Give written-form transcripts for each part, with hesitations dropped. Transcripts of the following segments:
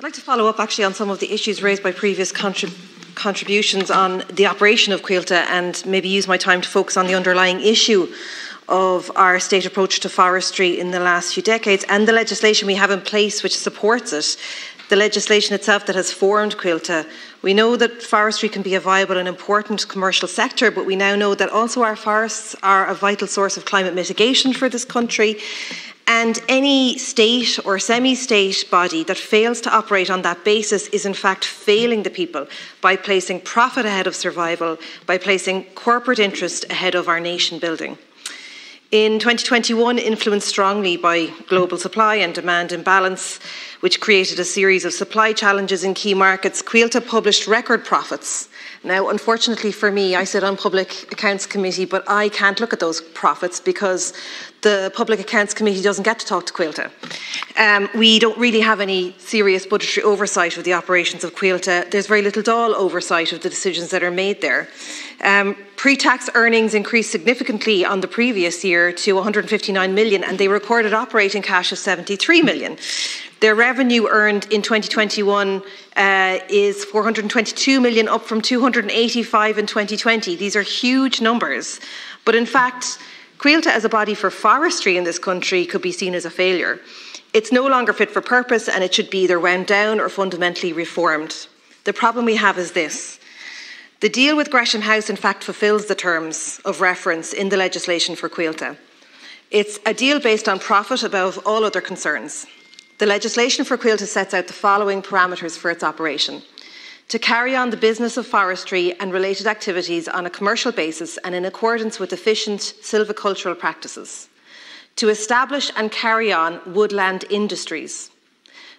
I'd like to follow up actually on some of the issues raised by previous contributions on the operation of Coillte and maybe use my time to focus on the underlying issue of our state approach to forestry in the last few decades and the legislation we have in place which supports it, the legislation itself that has formed Coillte. We know that forestry can be a viable and important commercial sector, but we now know that also our forests are a vital source of climate mitigation for this country. And any state or semi-state body that fails to operate on that basis is in fact failing the people by placing profit ahead of survival, by placing corporate interest ahead of our nation building. In 2021, influenced strongly by global supply and demand imbalance, which created a series of supply challenges in key markets, Coillte published record profits. Now, unfortunately for me, I sit on Public Accounts Committee, but I can't look at those profits because the Public Accounts Committee doesn't get to talk to Coillte. We don't really have any serious budgetary oversight of the operations of Coillte. There's very little Dáil oversight of the decisions that are made there. Pre-tax earnings increased significantly on the previous year to 159 million, and they recorded operating cash of 73 million. Their revenue earned in 2021 is 422 million, up from 285 in 2020. These are huge numbers. But in fact, Coillte as a body for forestry in this country could be seen as a failure. It's no longer fit for purpose and it should be either wound down or fundamentally reformed. The problem we have is this. The deal with Gresham House in fact fulfills the terms of reference in the legislation for Coillte. It's a deal based on profit above all other concerns. The legislation for Coillte sets out the following parameters for its operation: to carry on the business of forestry and related activities on a commercial basis and in accordance with efficient silvicultural practices, to establish and carry on woodland industries,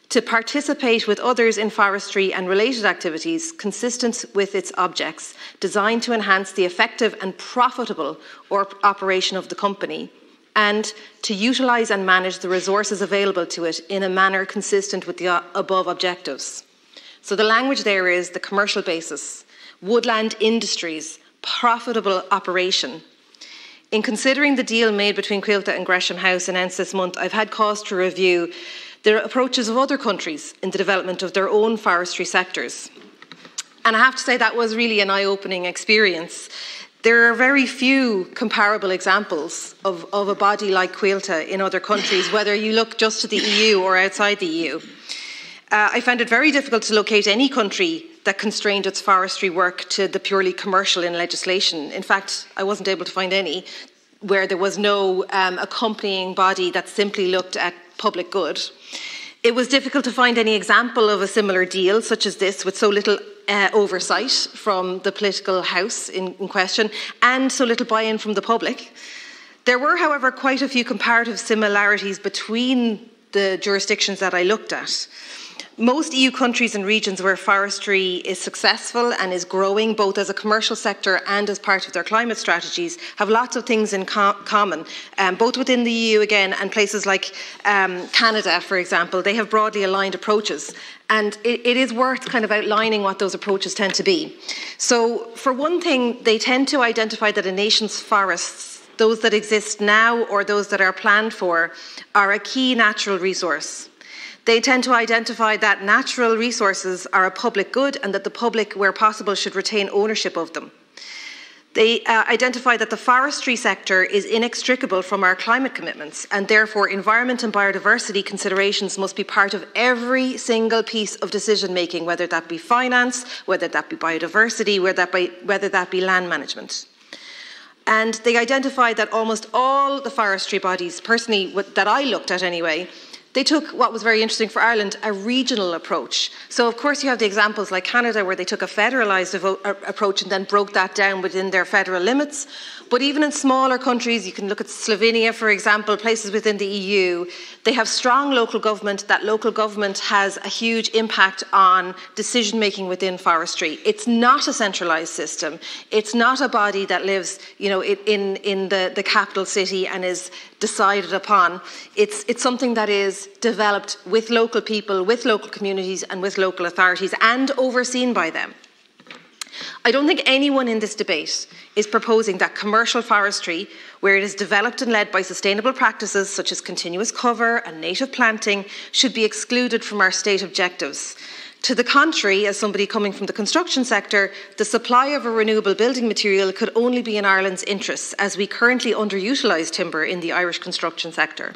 to participate with others in forestry and related activities consistent with its objects, designed to enhance the effective and profitable operation of the company, and to utilise and manage the resources available to it in a manner consistent with the above objectives. So the language there is the commercial basis, woodland industries, profitable operation. In considering the deal made between Coillte and Gresham House announced this month, I've had cause to review the approaches of other countries in the development of their own forestry sectors. And I have to say that was really an eye-opening experience. There are very few comparable examples of a body like Coillte in other countries, whether you look just to the EU or outside the EU. I found it very difficult to locate any country that constrained its forestry work to the purely commercial in legislation. In fact, I wasn't able to find any where there was no accompanying body that simply looked at public good. It was difficult to find any example of a similar deal such as this with so little oversight from the political house in question and so little buy-in from the public. There were, however, quite a few comparative similarities between the jurisdictions that I looked at. Most EU countries and regions where forestry is successful and is growing, both as a commercial sector and as part of their climate strategies, have lots of things in common, both within the EU again and places like Canada, for example. They have broadly aligned approaches. And it is worth kind of outlining what those approaches tend to be. So, for one thing, they tend to identify that a nation's forests, those that exist now or those that are planned for, are a key natural resource. They tend to identify that natural resources are a public good and that the public, where possible, should retain ownership of them. They identify that the forestry sector is inextricable from our climate commitments and therefore environment and biodiversity considerations must be part of every single piece of decision making, whether that be finance, whether that be biodiversity, whether that be land management. And they identify that almost all the forestry bodies, personally that I looked at anyway, they took what was very interesting for Ireland, a regional approach. So, of course, you have the examples like Canada where they took a federalised approach and then broke that down within their federal limits. But even in smaller countries, you can look at Slovenia, for example, places within the EU, they have strong local government. That local government has a huge impact on decision-making within forestry. It's not a centralised system. It's not a body that lives, in the capital city and is decided upon. It's something that is developed with local people, with local communities and with local authorities and overseen by them. I don't think anyone in this debate is proposing that commercial forestry, where it is developed and led by sustainable practices such as continuous cover and native planting, should be excluded from our state objectives. To the contrary, as somebody coming from the construction sector, the supply of a renewable building material could only be in Ireland's interests, as we currently underutilise timber in the Irish construction sector.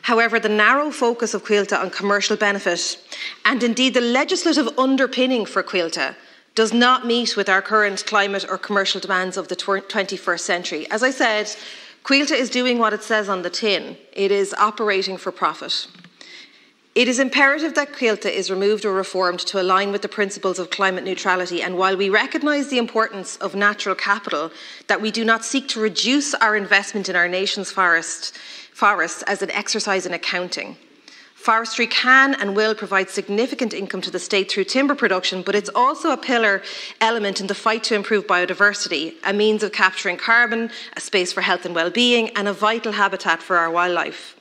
However, the narrow focus of Coillte on commercial benefit, and indeed the legislative underpinning for Coillte, does not meet with our current climate or commercial demands of the 21st century. As I said, Coillte is doing what it says on the tin. It is operating for profit. It is imperative that Coillte is removed or reformed to align with the principles of climate neutrality, and while we recognise the importance of natural capital, that we do not seek to reduce our investment in our nation's forests as an exercise in accounting. Forestry can and will provide significant income to the state through timber production, but it's also a pillar element in the fight to improve biodiversity, a means of capturing carbon, a space for health and well-being, and a vital habitat for our wildlife.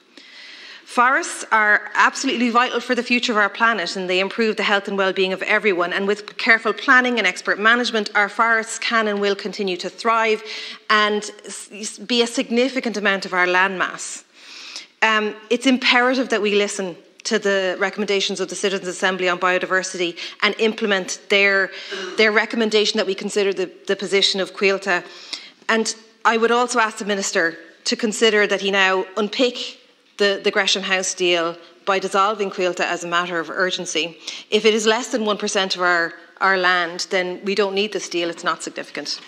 Forests are absolutely vital for the future of our planet, and they improve the health and well-being of everyone. And with careful planning and expert management, our forests can and will continue to thrive and be a significant amount of our landmass. It's imperative that we listen to the recommendations of the Citizens' Assembly on biodiversity and implement their recommendation that we consider the position of Coillte. And I would also ask the Minister to consider that he now unpick the Gresham House deal by dissolving Coillte as a matter of urgency. If it is less than 1% of our land, then we don't need this deal. It's not significant.